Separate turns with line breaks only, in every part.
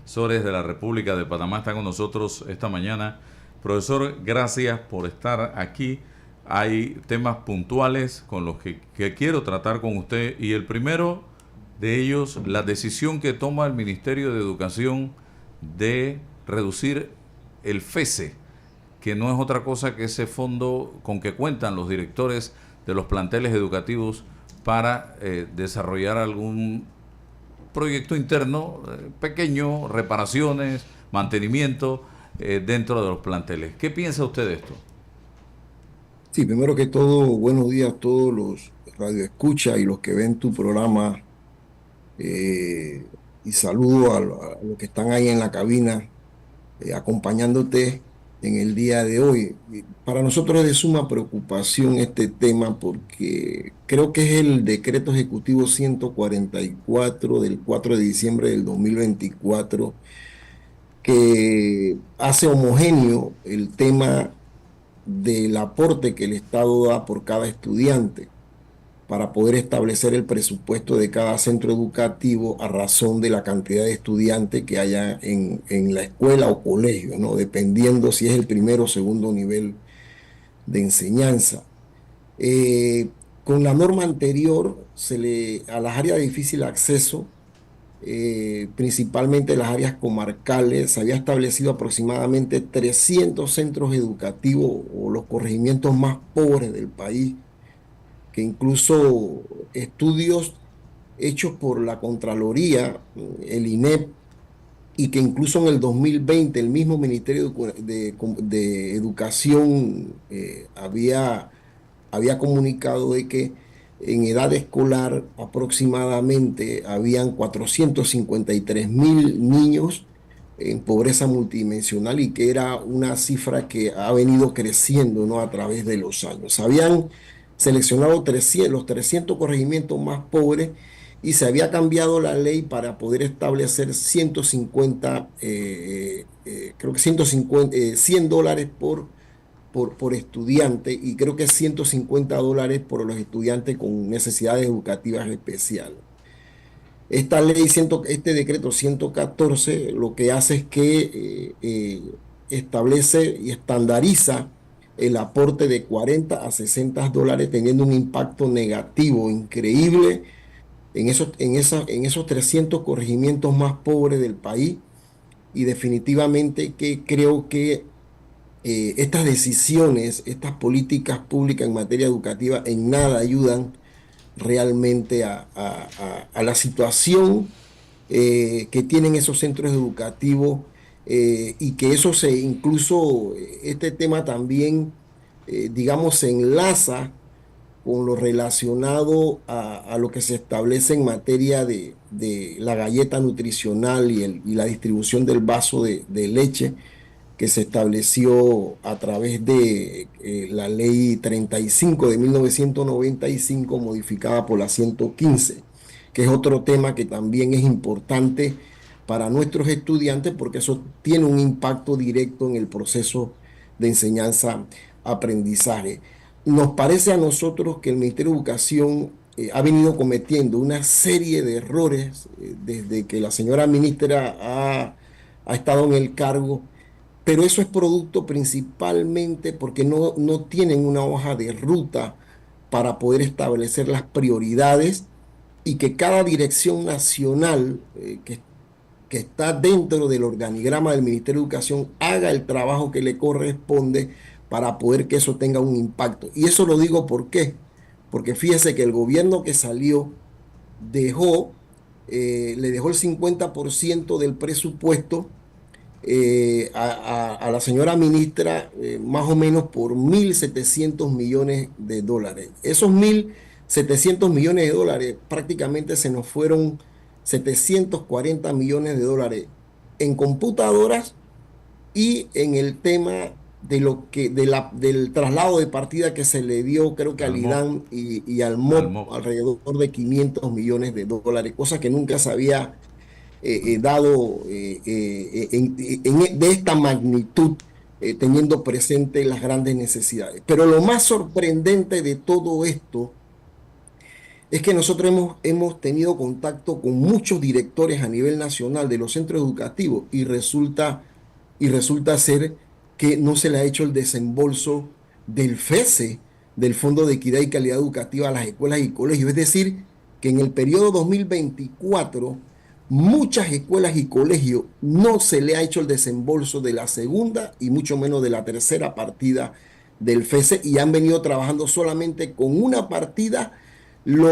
Profesores de la República de Panamá están con nosotros esta mañana. Profesor, gracias por estar aquí. Hay temas puntuales con los que quiero tratar con usted, y el primero de ellos, la decisión que toma el Ministerio de Educación de reducir el FESE, que no es otra cosa que ese fondo con que cuentan los directores de los planteles educativos para desarrollar algún proyecto interno pequeño, reparaciones, mantenimiento dentro de los planteles. ¿Qué piensa usted de esto?
Sí, primero que todo, buenos días a todos los radioescuchas y los que ven tu programa, y saludo a los que están ahí en la cabina acompañándote en el día de hoy. Y para nosotros es de suma preocupación este tema porque creo que es el decreto ejecutivo 144 del 4 de diciembre del 2024 que hace homogéneo el tema del aporte que el Estado da por cada estudiante para poder establecer el presupuesto de cada centro educativo a razón de la cantidad de estudiantes que haya en la escuela o colegio, ¿no? Dependiendo si es el primero o segundo nivel de enseñanza. Eh, con la norma anterior, a las áreas de difícil acceso, principalmente las áreas comarcales, se había establecido aproximadamente 300 centros educativos o los corregimientos más pobres del país, que incluso estudios hechos por la Contraloría, el INEP, y que incluso en el 2020 el mismo Ministerio de Educación había comunicado de que en edad escolar aproximadamente habían 453.000 niños en pobreza multidimensional y que era una cifra que ha venido creciendo, ¿no? A través de los años. Habían seleccionado los 300 corregimientos más pobres y se había cambiado la ley para poder establecer 150, creo que 150, $100 por estudiante, y creo que $150 por los estudiantes con necesidades educativas especiales. Este decreto 114 lo que hace es que establece y estandariza el aporte de $40 a $60, teniendo un impacto negativo increíble en esos 300 corregimientos más pobres del país. Y definitivamente que creo que estas decisiones, estas políticas públicas en materia educativa en nada ayudan realmente a la situación que tienen esos centros educativos, y que incluso este tema también, digamos, se enlaza con lo relacionado a lo que se establece en materia de la galleta nutricional y la distribución del vaso de leche que se estableció a través de la ley 35 de 1995, modificada por la 115, que es otro tema que también es importante para nuestros estudiantes porque eso tiene un impacto directo en el proceso de enseñanza-aprendizaje. Nos parece a nosotros que el Ministerio de Educación ha venido cometiendo una serie de errores desde que la señora ministra ha estado en el cargo, pero eso es producto principalmente porque no tienen una hoja de ruta para poder establecer las prioridades, y que cada dirección nacional que está dentro del organigrama del Ministerio de Educación haga el trabajo que le corresponde para poder que eso tenga un impacto. Y eso lo digo ¿por qué? Porque fíjese que el gobierno que salió dejó, le dejó el 50% del presupuesto a la señora ministra, más o menos por $1.700 millones. Esos $1.700 millones prácticamente se nos fueron $740 millones en computadoras y en el tema del traslado de partida que se le dio, creo que al
Al MOP,
IDAN y al
al
MOP,
MOP.
alrededor de $500 millones, cosa que nunca se había dado de esta magnitud, teniendo presente las grandes necesidades. Pero lo más sorprendente de todo esto es que nosotros hemos tenido contacto con muchos directores a nivel nacional de los centros educativos y resulta ser que no se le ha hecho el desembolso del FESE, del Fondo de Equidad y Calidad Educativa a las escuelas y colegios. Es decir, que en el periodo 2024, muchas escuelas y colegios no se le ha hecho el desembolso de la segunda y mucho menos de la tercera partida del FESE y han venido trabajando solamente con una partida,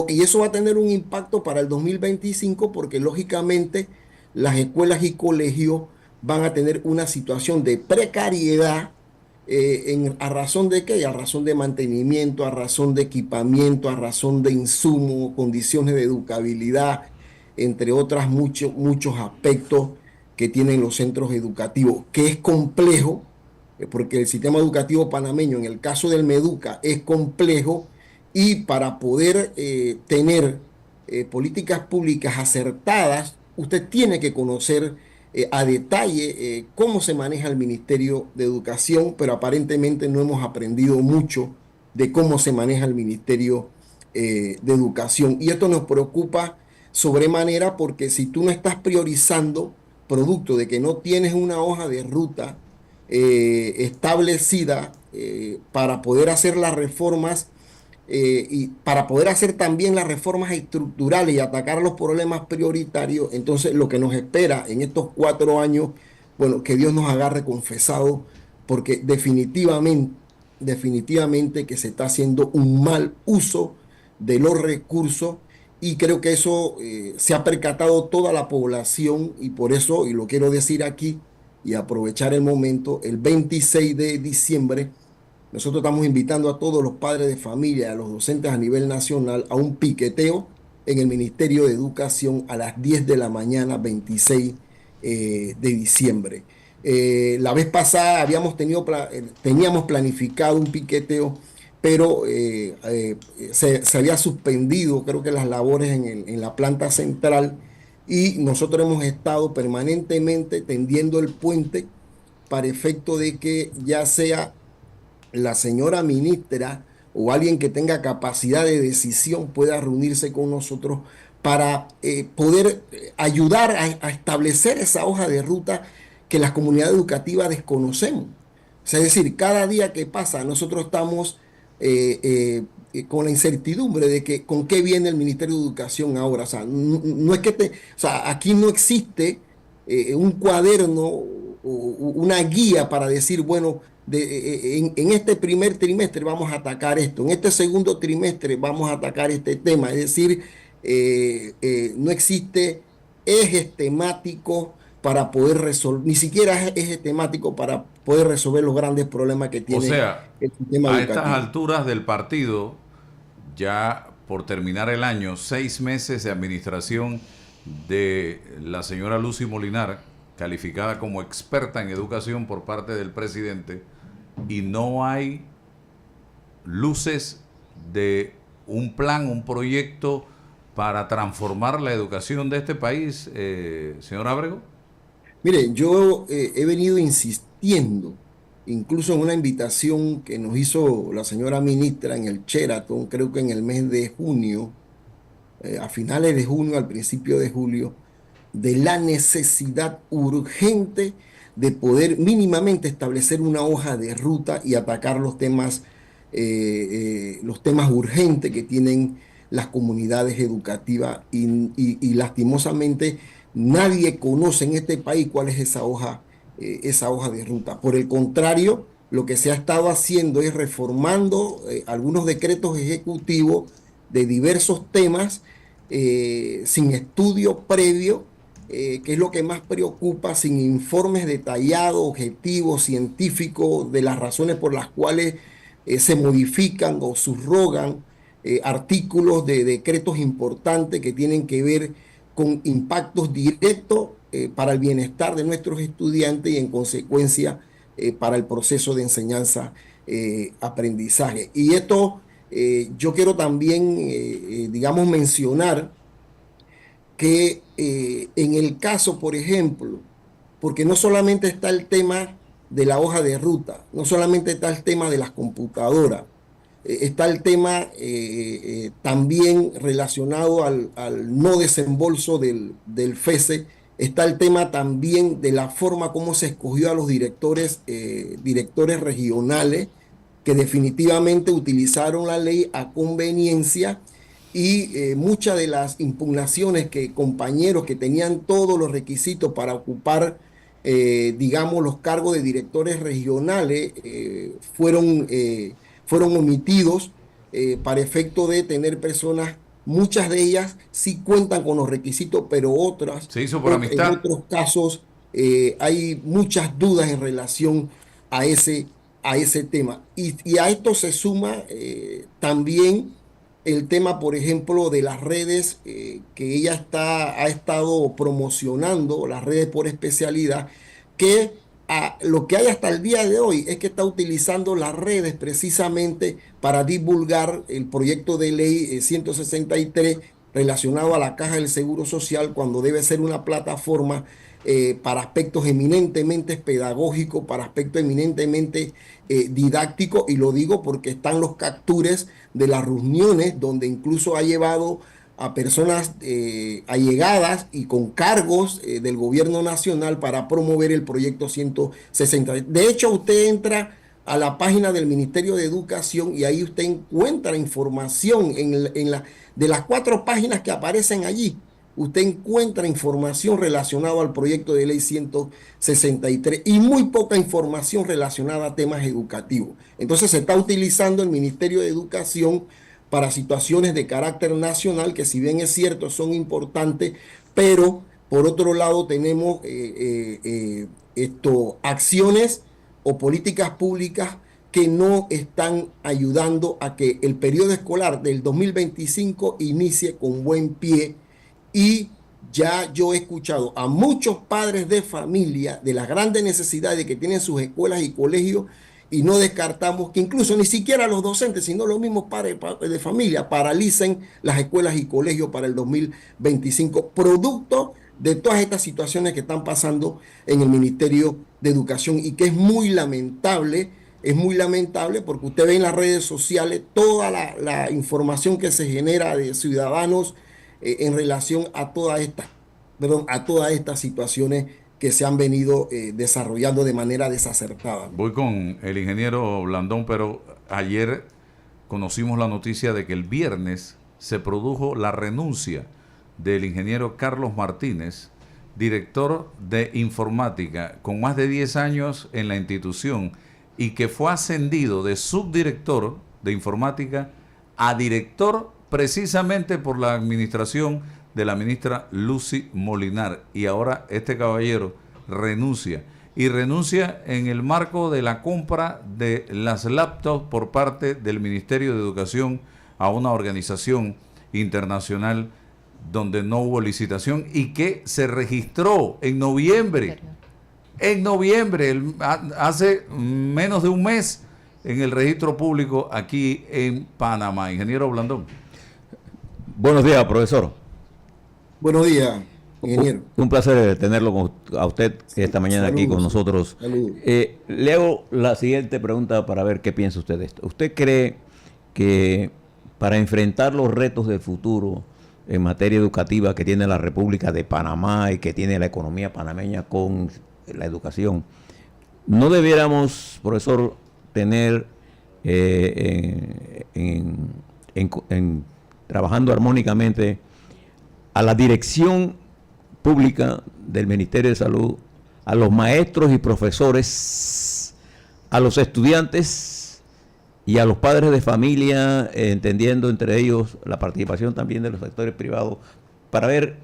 y eso va a tener un impacto para el 2025 porque lógicamente las escuelas y colegios van a tener una situación de precariedad a razón de qué, a razón de mantenimiento, a razón de equipamiento, a razón de insumo, condiciones de educabilidad, entre otras muchos aspectos que tienen los centros educativos, que es complejo, porque el sistema educativo panameño, en el caso del Meduca, es complejo y para poder tener políticas públicas acertadas, usted tiene que conocer a detalle cómo se maneja el Ministerio de Educación, pero aparentemente no hemos aprendido mucho de cómo se maneja el Ministerio de Educación. Y esto nos preocupa sobremanera porque si tú no estás priorizando, producto de que no tienes una hoja de ruta establecida para poder hacer las reformas y para poder hacer también las reformas estructurales y atacar los problemas prioritarios, entonces lo que nos espera en estos 4 años, bueno, que Dios nos agarre confesado, porque definitivamente que se está haciendo un mal uso de los recursos y creo que eso se ha percatado toda la población y por eso, y lo quiero decir aquí y aprovechar el momento, el 26 de diciembre nosotros estamos invitando a todos los padres de familia, a los docentes a nivel nacional, a un piqueteo en el Ministerio de Educación a las 10 de la mañana, 26 de diciembre. La vez pasada teníamos planificado un piqueteo, pero se había suspendido, creo que las labores en la planta central y nosotros hemos estado permanentemente tendiendo el puente para efecto de que ya sea la señora ministra o alguien que tenga capacidad de decisión pueda reunirse con nosotros para poder ayudar a establecer esa hoja de ruta que las comunidades educativas desconocemos. O sea, es decir, cada día que pasa nosotros estamos con la incertidumbre de que con qué viene el Ministerio de Educación ahora. O sea, no es que o sea, aquí no existe un cuaderno o una guía para decir, bueno, en este primer trimestre vamos a atacar esto, en este segundo trimestre vamos a atacar este tema. Es decir, no existe ejes temáticos para poder resolver, ni siquiera ejes temáticos para poder resolver los grandes problemas que
O
tiene
sea,
el sistema
a estas
educativo.
alturas del partido, ya por terminar el año, 6 meses de administración de la señora Lucy Molinar, calificada como experta en educación por parte del presidente, y no hay luces de un plan, un proyecto para transformar la educación de este país, señor Ábrego.
Mire, yo he venido insistiendo, incluso en una invitación que nos hizo la señora ministra en el Sheraton, creo que en el mes de junio, a finales de junio, al principio de julio, de la necesidad urgente de poder mínimamente establecer una hoja de ruta y atacar los temas urgentes que tienen las comunidades educativas y lastimosamente nadie conoce en este país cuál es esa hoja de ruta. Por el contrario, lo que se ha estado haciendo es reformando algunos decretos ejecutivos de diversos temas sin estudio previo, que es lo que más preocupa, sin informes detallados, objetivos, científicos de las razones por las cuales se modifican o subrogan artículos de decretos importantes que tienen que ver con impactos directos para el bienestar de nuestros estudiantes y en consecuencia para el proceso de enseñanza-aprendizaje. Y esto yo quiero también, digamos, mencionar que en el caso, por ejemplo, porque no solamente está el tema de la hoja de ruta, no solamente está el tema de las computadoras, Está el tema también relacionado al no desembolso del FESE. Está el tema también de la forma como se escogió a los directores regionales, que definitivamente utilizaron la ley a conveniencia, y muchas de las impugnaciones que compañeros que tenían todos los requisitos para ocupar, digamos, los cargos de directores regionales, fueron omitidos para efecto de tener personas. Muchas de ellas sí cuentan con los requisitos, pero otras,
Se hizo por
en
amistad.
otros casos, hay muchas dudas en relación a ese tema. Y a esto se suma también el tema, por ejemplo, de las redes que ella ha estado promocionando, las redes por especialidad, que lo que hay hasta el día de hoy es que está utilizando las redes precisamente para divulgar el proyecto de ley 163 relacionado a la Caja del Seguro Social, cuando debe ser una plataforma para aspectos eminentemente pedagógicos, para aspectos eminentemente didácticos, y lo digo porque están los captures de las reuniones donde incluso ha llevado a personas allegadas y con cargos del gobierno nacional para promover el proyecto 160. De hecho, usted entra a la página del Ministerio de Educación y ahí usted encuentra información de las 4 páginas que aparecen allí. Usted encuentra información relacionada al proyecto de ley 163 y muy poca información relacionada a temas educativos. Entonces se está utilizando el Ministerio de Educación para situaciones de carácter nacional, que si bien es cierto son importantes, pero por otro lado tenemos acciones o políticas públicas que no están ayudando a que el periodo escolar del 2025 inicie con buen pie. Y ya yo he escuchado a muchos padres de familia de las grandes necesidades que tienen sus escuelas y colegios, y no descartamos que incluso ni siquiera los docentes, sino los mismos padres de familia paralicen las escuelas y colegios para el 2025, producto de todas estas situaciones que están pasando en el Ministerio de Educación, y que es muy lamentable porque usted ve en las redes sociales toda la información que se genera de ciudadanos en relación a todas estas situaciones que se han venido desarrollando de manera desacertada.
Voy con el ingeniero Blandón, pero ayer conocimos la noticia de que el viernes se produjo la renuncia del ingeniero Carlos Martínez, director de informática, con más de 10 años en la institución, y que fue ascendido de subdirector de informática a director precisamente por la administración de la ministra Lucy Molinar. Y ahora este caballero renuncia. Y renuncia en el marco de la compra de las laptops por parte del Ministerio de Educación a una organización internacional donde no hubo licitación y que se registró en noviembre. En noviembre, hace menos de un mes, en el registro público aquí en Panamá. Ingeniero Blandón.
Buenos días, profesor.
Buenos días, ingeniero.
Un placer tenerlo a usted esta mañana aquí con nosotros.
Saludos.
Le hago la siguiente pregunta para ver qué piensa usted de esto. ¿Usted cree que para enfrentar los retos del futuro en materia educativa que tiene la República de Panamá y que tiene la economía panameña con la educación, no debiéramos, profesor, tener trabajando armónicamente a la dirección pública del Ministerio de Salud, a los maestros y profesores, a los estudiantes y a los padres de familia, entendiendo entre ellos la participación también de los sectores privados, para ver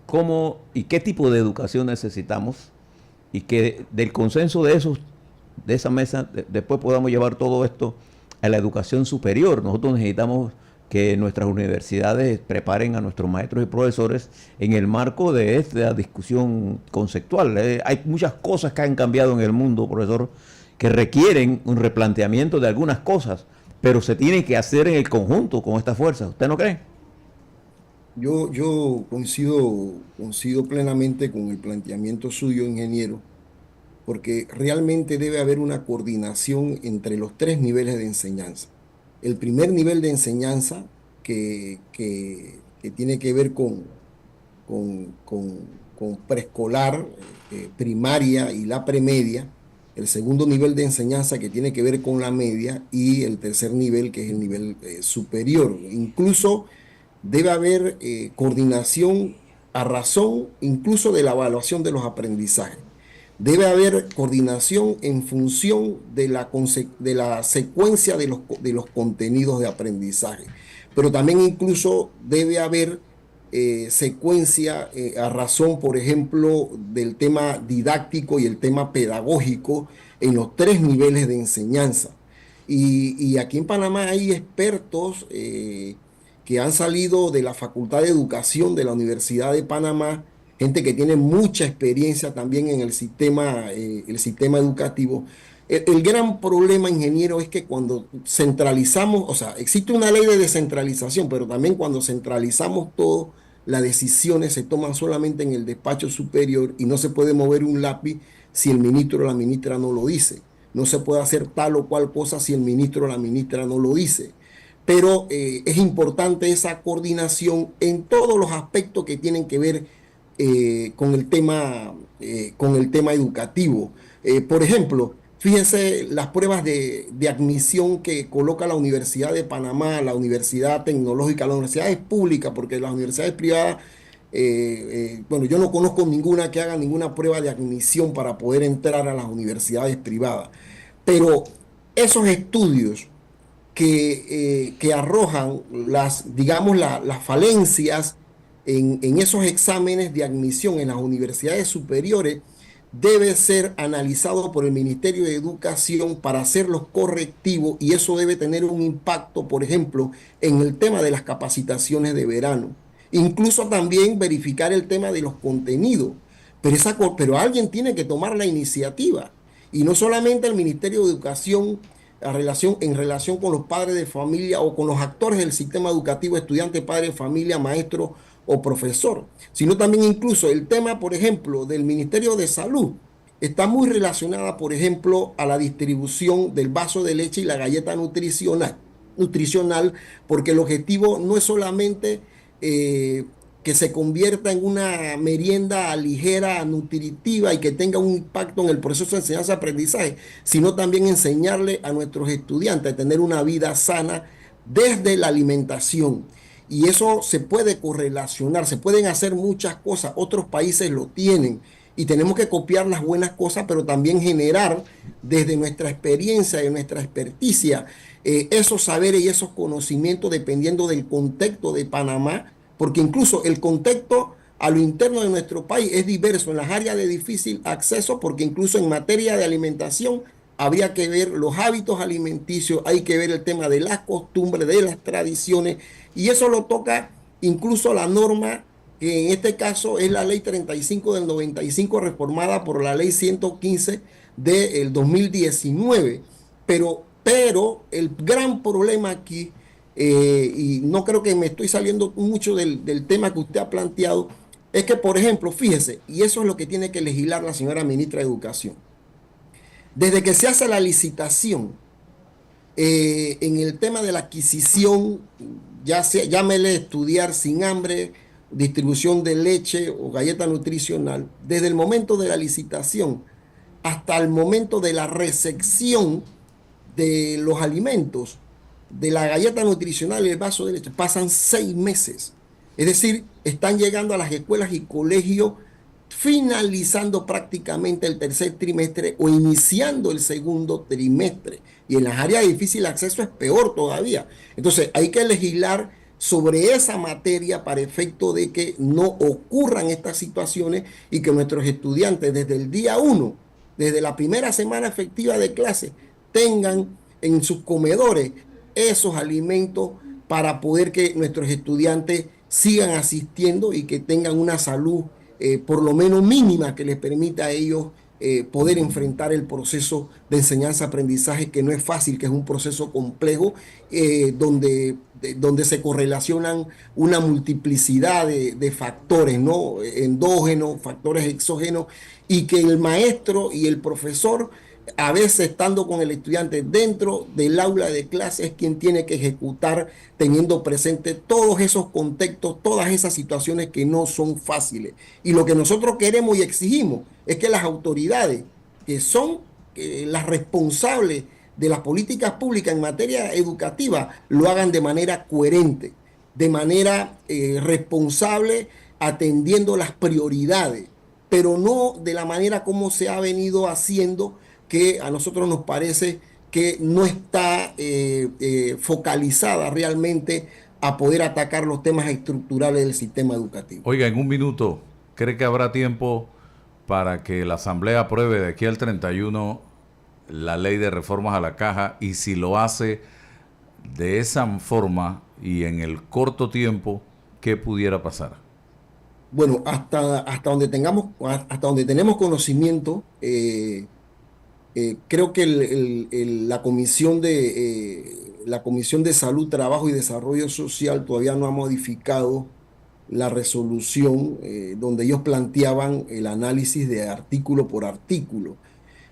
cómo y qué tipo de educación necesitamos, y que del consenso de esa mesa después podamos llevar todo esto a la educación superior. Nosotros necesitamos que nuestras universidades preparen a nuestros maestros y profesores en el marco de esta discusión conceptual. Hay muchas cosas que han cambiado en el mundo, profesor, que requieren un replanteamiento de algunas cosas, pero se tiene que hacer en el conjunto con estas fuerzas. ¿Usted no cree?
Yo coincido plenamente con el planteamiento suyo, ingeniero, porque realmente debe haber una coordinación entre los 3 niveles de enseñanza. el primer nivel de enseñanza que tiene que ver con preescolar, primaria y la premedia, el segundo nivel de enseñanza que tiene que ver con la media y el tercer nivel que es el nivel superior. Incluso debe haber coordinación a razón incluso de la evaluación de los aprendizajes. Debe haber coordinación en función de la secuencia de los contenidos de aprendizaje. Pero también incluso debe haber secuencia a razón, por ejemplo, del tema didáctico y el tema pedagógico en los tres niveles de enseñanza. Y aquí en Panamá hay expertos que han salido de la Facultad de Educación de la Universidad de Panamá, gente que tiene mucha experiencia también en el sistema educativo. El gran problema, ingeniero, es que cuando centralizamos, o sea, existe una ley de descentralización, pero también cuando centralizamos todo, las decisiones se toman solamente en el despacho superior y no se puede mover un lápiz si el ministro o la ministra no lo dice. No se puede hacer tal o cual cosa si el ministro o la ministra no lo dice. Pero es importante esa coordinación en todos los aspectos que tienen que ver con el tema educativo. Por ejemplo, fíjense las pruebas de admisión que coloca la Universidad de Panamá, la Universidad Tecnológica, las universidades públicas, porque las universidades privadas, bueno, yo no conozco ninguna que haga ninguna prueba de admisión para poder entrar a las universidades privadas. Pero esos estudios que arrojan digamos, las falencias en esos exámenes de admisión en las universidades superiores debe ser analizado por el Ministerio de Educación para hacer los correctivos, y eso debe tener un impacto, por ejemplo, en el tema de las capacitaciones de verano. Incluso también verificar el tema de los contenidos. Pero alguien tiene que tomar la iniciativa, y no solamente el Ministerio de Educación en relación con los padres de familia o con los actores del sistema educativo, estudiante, padre de familia, maestro o profesor, sino también incluso el tema, por ejemplo, del Ministerio de Salud está muy relacionada, por ejemplo, a la distribución del vaso de leche y la galleta nutricional, porque el objetivo no es solamente que se convierta en una merienda ligera, nutritiva y que tenga un impacto en el proceso de enseñanza-aprendizaje, sino también enseñarle a nuestros estudiantes a tener una vida sana desde la alimentación. Y eso se puede correlacionar, se pueden hacer muchas cosas, otros países lo tienen y tenemos que copiar las buenas cosas, pero también generar desde nuestra experiencia y nuestra experticia esos saberes y esos conocimientos dependiendo del contexto de Panamá, porque incluso el contexto a lo interno de nuestro país es diverso en las áreas de difícil acceso, porque incluso en materia de alimentación habría que ver los hábitos alimenticios, hay que ver el tema de las costumbres, de las tradiciones, y eso lo toca incluso la norma, que en este caso es la ley 35 del 95, reformada por la ley 115 del 2019. Pero el gran problema aquí, y no creo que me estoy saliendo mucho del tema que usted ha planteado, es que, por ejemplo, fíjese, y eso es lo que tiene que legislar la señora ministra de Educación. Desde que se hace la licitación, en el tema de la adquisición, llámele estudiar sin hambre, distribución de leche o galleta nutricional, desde el momento de la licitación hasta el momento de la recepción de los alimentos, de la galleta nutricional y el vaso de leche, pasan 6 meses. Es decir, están llegando a las escuelas y colegios finalizando prácticamente el tercer trimestre o iniciando el segundo trimestre. Y en las áreas de difícil acceso es peor todavía. Entonces hay que legislar sobre esa materia para efecto de que no ocurran estas situaciones y que nuestros estudiantes desde el día 1, desde la primera semana efectiva de clase, tengan en sus comedores esos alimentos para poder que nuestros estudiantes sigan asistiendo y que tengan una salud por lo menos mínima que les permita a ellos poder enfrentar el proceso de enseñanza-aprendizaje, que no es fácil, que es un proceso complejo, donde se correlacionan una multiplicidad de factores, ¿no? Endógenos, factores exógenos, y que el maestro y el profesor a veces estando con el estudiante dentro del aula de clase es quien tiene que ejecutar, teniendo presente todos esos contextos, todas esas situaciones que no son fáciles. Y lo que nosotros queremos y exigimos es que las autoridades, que son las responsables de las políticas públicas en materia educativa, lo hagan de manera coherente, de manera responsable, atendiendo las prioridades, pero no de la manera como se ha venido haciendo, que a nosotros nos parece que no está focalizada realmente a poder atacar los temas estructurales del sistema educativo.
Oiga, en un minuto, ¿cree que habrá tiempo para que la Asamblea apruebe de aquí al 31 la ley de reformas a la caja? Y si lo hace de esa forma y en el corto tiempo, ¿qué pudiera pasar?
Bueno, hasta donde tenemos conocimiento, creo que la Comisión de Salud, Trabajo y Desarrollo Social todavía no ha modificado la resolución donde ellos planteaban el análisis de artículo por artículo.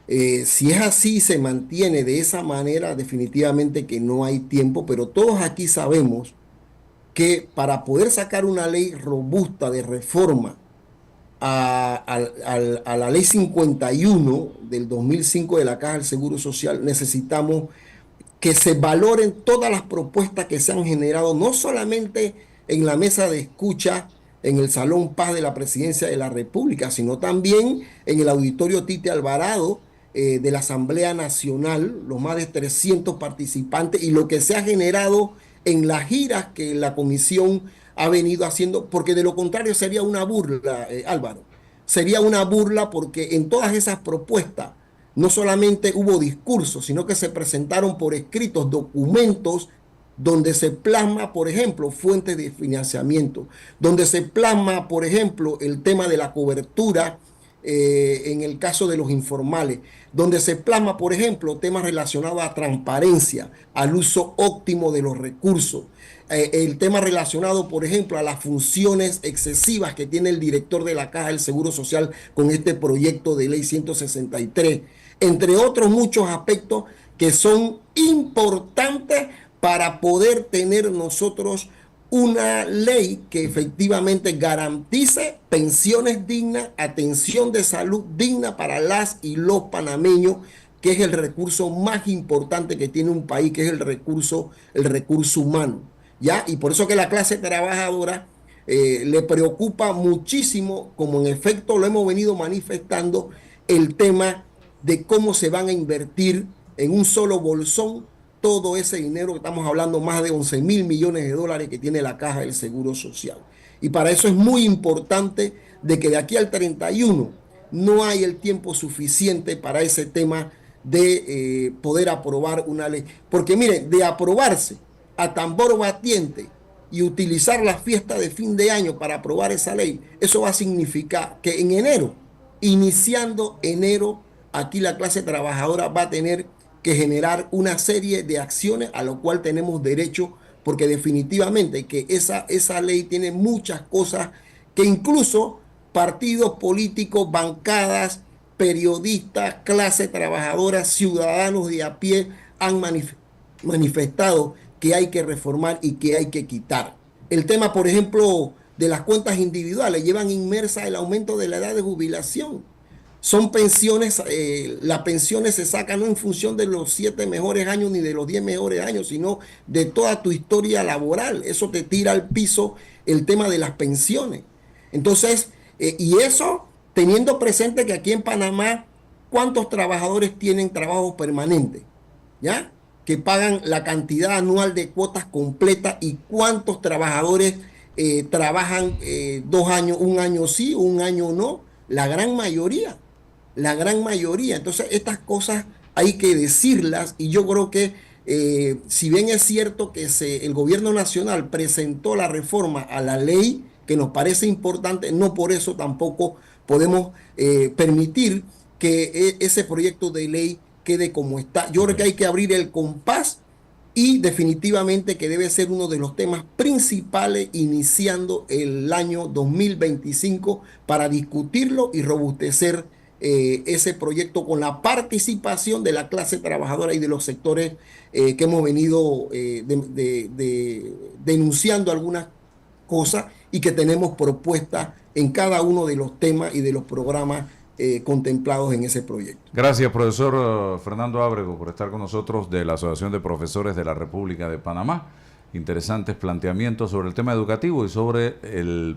Si es así, se mantiene de esa manera, definitivamente que no hay tiempo, pero todos aquí sabemos que para poder sacar una ley robusta de reforma a la ley 51 del 2005 de la Caja del Seguro Social, necesitamos que se valoren todas las propuestas que se han generado, no solamente en la mesa de escucha en el Salón Paz de la Presidencia de la República, sino también en el Auditorio Tite Alvarado de la Asamblea Nacional, los más de 300 participantes, y lo que se ha generado en las giras que la comisión ha venido haciendo, porque de lo contrario sería una burla, Álvaro. Sería una burla porque en todas esas propuestas no solamente hubo discursos, sino que se presentaron por escritos documentos donde se plasma, por ejemplo, fuentes de financiamiento, donde se plasma, por ejemplo, el tema de la cobertura en el caso de los informales, donde se plasma, por ejemplo, temas relacionados a transparencia, al uso óptimo de los recursos, el tema relacionado, por ejemplo, a las funciones excesivas que tiene el director de la Caja del Seguro Social con este proyecto de ley 163, entre otros muchos aspectos que son importantes para poder tener nosotros una ley que efectivamente garantice pensiones dignas, atención de salud digna para las y los panameños, que es el recurso más importante que tiene un país, que es el recurso humano, ¿ya? Y por eso que la clase trabajadora le preocupa muchísimo, como en efecto lo hemos venido manifestando, el tema de cómo se van a invertir en un solo bolsón todo ese dinero que estamos hablando, más de 11.000 millones de dólares que tiene la Caja del Seguro Social. Y para eso es muy importante de que de aquí al 31 no hay el tiempo suficiente para ese tema de poder aprobar una ley. Porque miren, de aprobarse a tambor batiente y utilizar la fiesta de fin de año para aprobar esa ley, eso va a significar que en enero, iniciando enero, aquí la clase trabajadora va a tener que generar una serie de acciones a lo cual tenemos derecho, porque definitivamente que esa ley tiene muchas cosas que incluso partidos políticos, bancadas, periodistas, clase trabajadora, ciudadanos de a pie han manifestado que hay que reformar y que hay que quitar. El tema, por ejemplo, de las cuentas individuales, llevan inmersa el aumento de la edad de jubilación. Son pensiones, las pensiones se sacan no en función de los 7 mejores años ni de los 10 mejores años, sino de toda tu historia laboral. Eso te tira al piso el tema de las pensiones. Entonces, y eso teniendo presente que aquí en Panamá, ¿cuántos trabajadores tienen trabajo permanente? ¿Ya? Que pagan la cantidad anual de cuotas completa, y cuántos trabajadores trabajan 2 años, un año sí, un año no. La gran mayoría. La gran mayoría. Entonces, estas cosas hay que decirlas, y yo creo que si bien es cierto que el gobierno nacional presentó la reforma a la ley, que nos parece importante, no por eso tampoco podemos permitir que ese proyecto de ley quede como está. Yo creo que hay que abrir el compás, y definitivamente que debe ser uno de los temas principales iniciando el año 2025 para discutirlo y robustecer ese proyecto con la participación de la clase trabajadora y de los sectores que hemos venido denunciando algunas cosas y que tenemos propuestas en cada uno de los temas y de los programas contemplados en ese proyecto.
Gracias, profesor Fernando Ábrego, por estar con nosotros de la Asociación de Profesores de la República de Panamá. Interesantes planteamientos sobre el tema educativo y sobre el